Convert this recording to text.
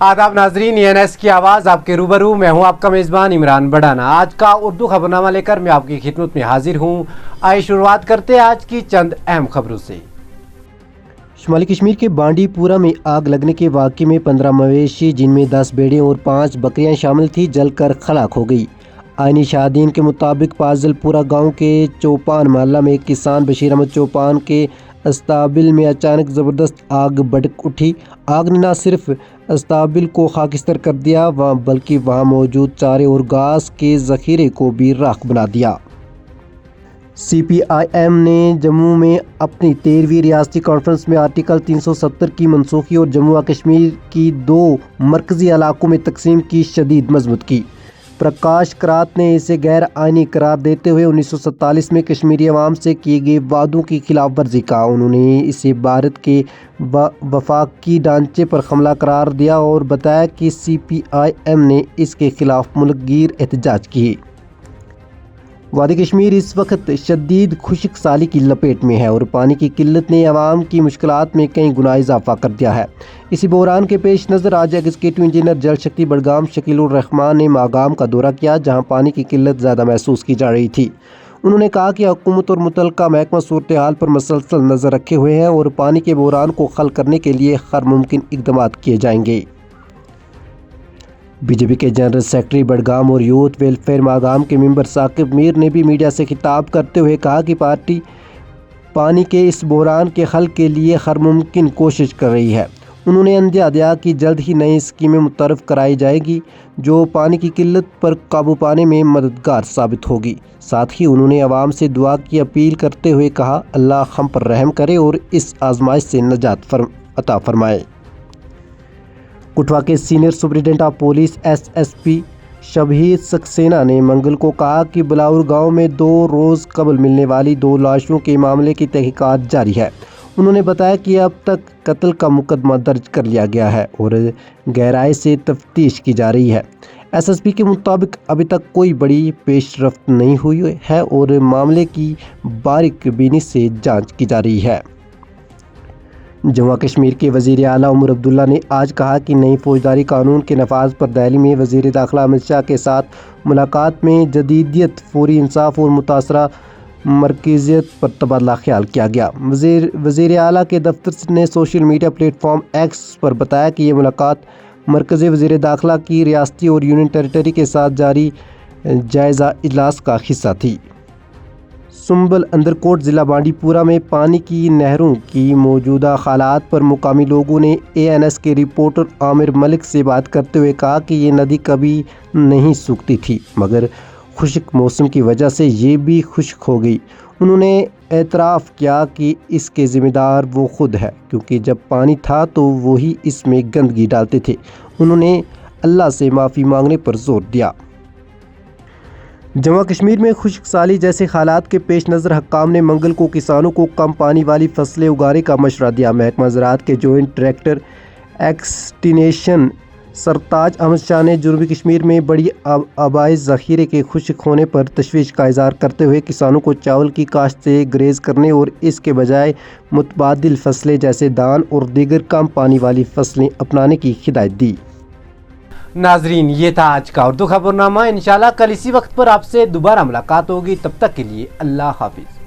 आदाब नाजरीन, ENS की आवाज़ आपके रूबरू। मैं हूं आपका मेज़बान इमरान बढ़ाना। आज का उर्दू खबरनामा लेकर मैं आपकी खिदमत में हाजिर हूं। आइए शुरुआत करते हैं आज की चंद अहम खबरों से। शुमाली कश्मीर के बांडीपुरा में आग लगने के वाक़े में 15 मवेशी जिनमें 10 भेड़ें और 5 बकरियां शामिल थी जलकर खलाक हो गई। आइनी शाहदीन के मुताबिक पाजलपुरा गांव के चौपान महल्ला में एक किसान बशीर अहमद चौपान के अस्ताबिल में अचानक ज़बरदस्त आग भड़क उठी। आग ने न सिर्फ अस्ताबिल को खाकिस्तर कर दिया बल्कि वहां मौजूद चारे और घास के ज़ख़ीरे को भी राख बना दिया। CPIM ने जम्मू में अपनी 13वीं रियासती कॉन्फ्रेंस में आर्टिकल 370 की मनसूखी और जम्मू व कश्मीर की 2 मरकज़ी इलाकों में तकसीम की शदीद मजम्मत की। प्रकाश करात ने इसे गैर आइनी करार देते हुए 1947 में कश्मीरी अवाम से किए गए वादों की खिलाफ वर्जी का। उन्होंने इसे भारत के वफाकी ढांचे पर हमला करार दिया और बताया कि CPIM ने इसके खिलाफ मुल्कगीर एहतजाज किए। वादी कश्मीर इस वक्त शदीद खुश्क साली की लपेट में है और पानी की किल्लत ने आवाम की मुश्किलात में कई गुना इजाफा कर दिया है। इसी बहरान के पेश नज़र आज एग्जीक्यूटिव इंजीनियर जल शक्ति बडगाम शकीलुर रहमान ने मागाम का दौरा किया, जहां पानी की किल्लत ज़्यादा महसूस की जा रही थी। उन्होंने कहा कि हुकूमत और मुतल्लिका महकमा सूरत हाल पर मसलसल नज़र रखे हुए हैं और पानी के बहरान को हल करने के लिए हर मुमकिन इक़दाम किए जाएंगे। BJP के जनरल सेक्रेटरी बडगाम और यूथ वेलफेयर मागाम के मेंबर साकिब मीर ने भी मीडिया से खिताब करते हुए कहा कि पार्टी पानी के इस बहरान के हल के लिए हर मुमकिन कोशिश कर रही है। उन्होंने अंदेशा दिया कि जल्द ही नई स्कीमें मुतरफ़ कराई जाएगी जो पानी की किल्लत पर काबू पाने में मददगार साबित होगी। साथ ही उन्होंने आवाम से दुआ की अपील करते हुए कहा, अल्लाह हम पर रहम करे और इस आजमाइश से नजात अता फरमाए। कठुआ के senior superintendent of police SSP Shabir Saxena ने मंगल को कहा कि बिलाउर गांव में 2 रोज़ कबल मिलने वाली 2 लाशों के मामले की तहकीकात जारी है। उन्होंने बताया कि अब तक कत्ल का मुकदमा दर्ज कर लिया गया है और गहराई से तफ्तीश की जा रही है। SSP के मुताबिक अभी तक कोई बड़ी पेशरफ्त नहीं हुई है और मामले की बारीकबीनी से जाँच की जा रही है। जम्मू कश्मीर के वज़ीर आला उमर अब्दुल्ला ने आज कहा कि नई फौजदारी कानून के नफाज पर दिल्ली में वज़ीर दाखिला अमित शाह के साथ मुलाकात में जदीदियत, फौरी इंसाफ और मुतासरा मरकज़ियत पर तबादला ख्याल किया गया। वज़ीर आला के दफ्तर ने सोशल मीडिया प्लेटफॉर्म X पर बताया कि ये मुलाकात मरकज़ी वज़ीर दाखिला की रियासती और यूनियन टेरिटरी के साथ जारी जायज़ा इजलास का हिस्सा थी। सुंबल अंदरकोट ज़िला बांडीपुरा में पानी की नहरों की मौजूदा हालात पर मुकामी लोगों ने ANS के रिपोर्टर आमिर मलिक से बात करते हुए कहा कि ये नदी कभी नहीं सूखती थी मगर खुश्क मौसम की वजह से ये भी खुश्क हो गई। उन्होंने एतराफ़ किया कि इसके ज़िम्मेदार वो खुद है क्योंकि जब पानी था तो वही इसमें गंदगी डालते थे। उन्होंने अल्लाह से माफ़ी मांगने पर जोर दिया। जम्मू कश्मीर में खुश्क साली जैसे हालात के पेश नज़र हक्काम ने मंगल को किसानों को कम पानी वाली फसलें उगाने का मशवरा दिया। महकमा ज़राअत के जॉइंट डायरेक्टर एक्सटेंशन सरताज अहमद शाह ने जनूबी कश्मीर में बड़ी आबाई ज़ख़ीरे के खुश्क होने पर तशवीश का इज़हार करते हुए किसानों को चावल की काश्त से ग्रेज़ करने और इसके बजाय मुतबादिल फसलें जैसे धान और दीगर कम पानी वाली फसलें अपनाने की हिदायत दी। नाजरीन, ये था आज का उर्दू खबरनामा। इंशाल्लाह कल इसी वक्त पर आपसे दोबारा मुलाकात होगी। तब तक के लिए अल्लाह हाफिज़।